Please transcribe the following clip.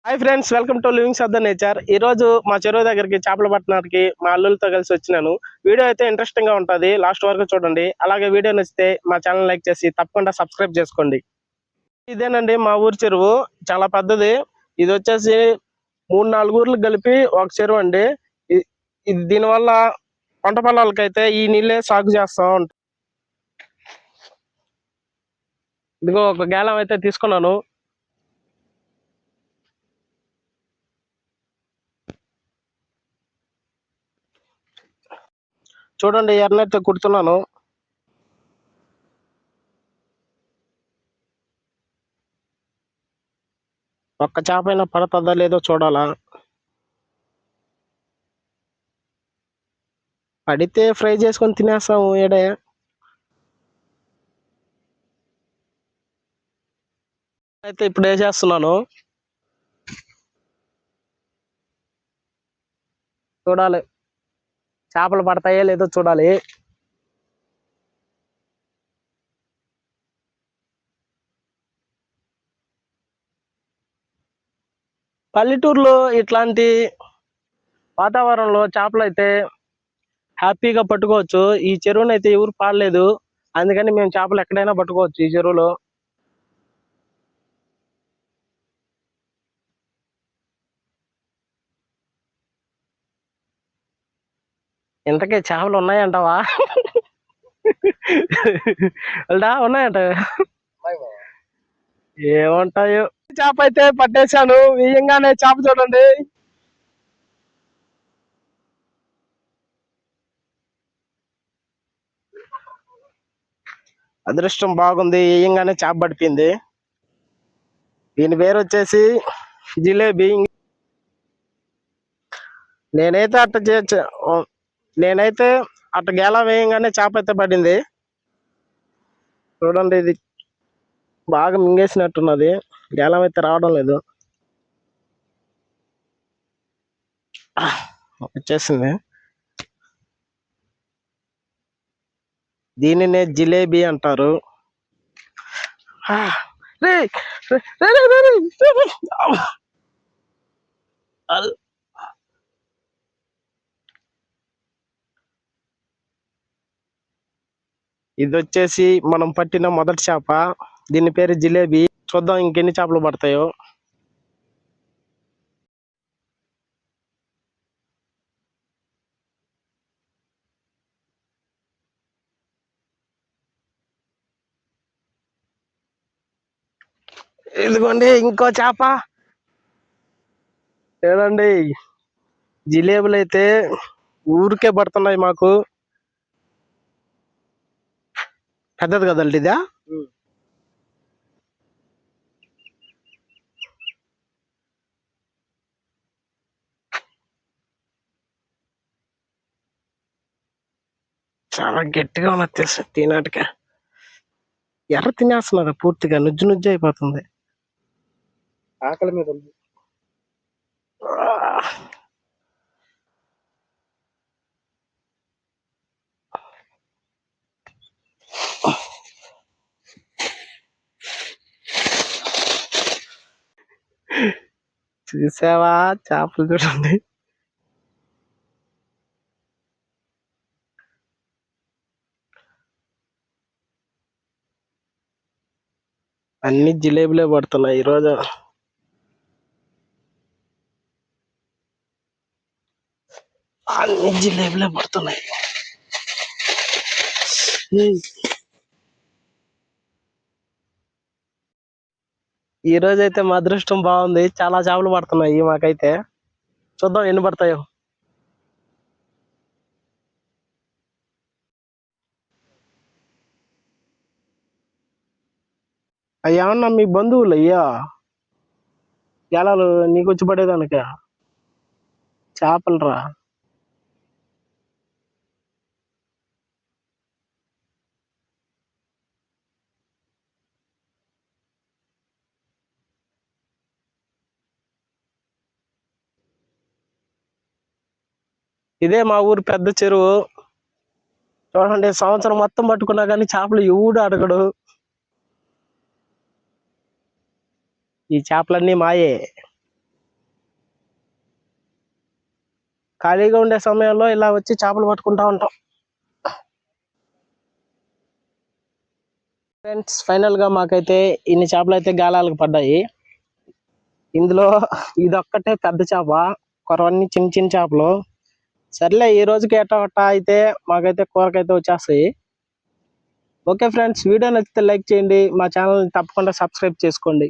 Hi friends, welcome to livings of the nature. ఈ రోజు మా చెరువు దగ్గరికి చేపలు పట్టడానికి మా అల్లులతో కలిసి వచ్చినాను. వీడియో అయితే ఇంట్రెస్టింగ్ గా ఉంటుంది, లాస్ట్ వరకు చూడండి. అలాగే వీడియో నచ్చితే మా ఛానల్ లైక్ చేసి తప్పకుండా సబ్స్క్రైబ్ చేసుకోండి. ఇదేనండి మా ఊరి చెరువు, చాలా పెద్దది. ఇది వచ్చేసి 3-4 ఊర్లు కలిపి ఒక చెరువు అండి. ఇది దీనివల్ల పంట పొలాలకైతే ఈ నీళ్ళే సాగు చేస్తా ఉంటాం. ఇదిగో ఒక గేలం అయితే తీసుకున్నాను. చూడండి, ఎర్రనైతే కుడుతున్నాను. ఒక్క చేప అయినా పడుతుందా లేదో చూడాలా. పడితే ఫ్రై చేసుకొని తినేస్తాము ఏడే. అయితే ఇప్పుడు వేసేస్తున్నాను, చూడాలి చేపలు పడతాయో లేదో చూడాలి. పల్లెటూరులో ఇట్లాంటి వాతావరణంలో చేపలు అయితే హ్యాపీగా పట్టుకోవచ్చు. ఈ చెరువును అయితే ఎవరు పాడలేదు, అందుకని మేము చేపలు ఎక్కడైనా పట్టుకోవచ్చు ఈ చెరువులో. ఇంతకీ చేపలు ఉన్నాయంటావా? ఉన్నాయంట. ఏముంటాయో. చేప అయితే పట్టేశాను, వేయంగానే చేప చూడండి. అదృష్టం బాగుంది, వేయంగానే చేప పడిపోయింది. దీని పేరు వచ్చేసి జిలేబీ. నేనైతే అట్ట చేయొచ్చు, నేనైతే అట్ట గేలా వేయంగానే చేప అయితే పడింది. చూడండి, ఇది బాగా మింగేసినట్టున్నది, గేలం అయితే రావడం లేదు. వచ్చేసింది. దీనినే జిలేబీ అంటారు. ఇది వచ్చేసి మనం పట్టిన మొదటి చేప, దీని పేరు జిలేబీ. చూద్దాం ఇంకెన్ని చేపలు పడతాయో. ఇదిగోండి ఇంకో చేప. చూడండి, జిలేబులు అయితే ఊరికే పడుతున్నాయి మాకు. పెద్దది కదండి ఇదా. చాలా గట్టిగా ఉన్నది తినాటికే. ఎర్ర తినేస్తున్నది పూర్తిగా, నుజ్జు నుజ్జు అయిపోతుంది. ఆకలి మీద ఉంది. చూసావా చేపలు చూడండి. అన్ని జిలేబులే పడుతున్నాయి ఈరోజు. అన్ని జిలేబులే పడుతున్నాయి. ఈ రోజు అయితే మా అదృష్టం బాగుంది, చాలా చేపలు పడుతున్నాయి మాకైతే. చూద్దాం ఎన్ని పడతాయో. అయ్యేమన్నా మీ బంధువులు అయ్యా గేలాలు నీకు వచ్చి పడేదానిక? చేపలు రా. ఇదే మా ఊరు పెద్ద చెరువు. చూడండి, సంవత్సరం మొత్తం పట్టుకున్నా కానీ చేపలు ఎవడు అడగడు. ఈ చేపలన్నీ మాయే. ఖాళీగా ఉండే సమయంలో ఇలా వచ్చి చేపలు పట్టుకుంటా ఉంటాం. ఫ్రెండ్స్, ఫైనల్ గా మాకైతే ఇన్ని చేపలు అయితే గాలాలకు పడ్డాయి. ఇందులో ఇదొక్కటే పెద్ద చేప, కొరవన్నీ చిన్న చిన్న చేపలు. సర్లే, ఈ రోజుకి ఎట్టా అయితే మాకైతే కూరకైతే వచ్చేస్తాయి. ఓకే ఫ్రెండ్స్, వీడియో నచ్చితే లైక్ చేయండి, మా ఛానల్ని తప్పకుండా సబ్స్క్రైబ్ చేసుకోండి.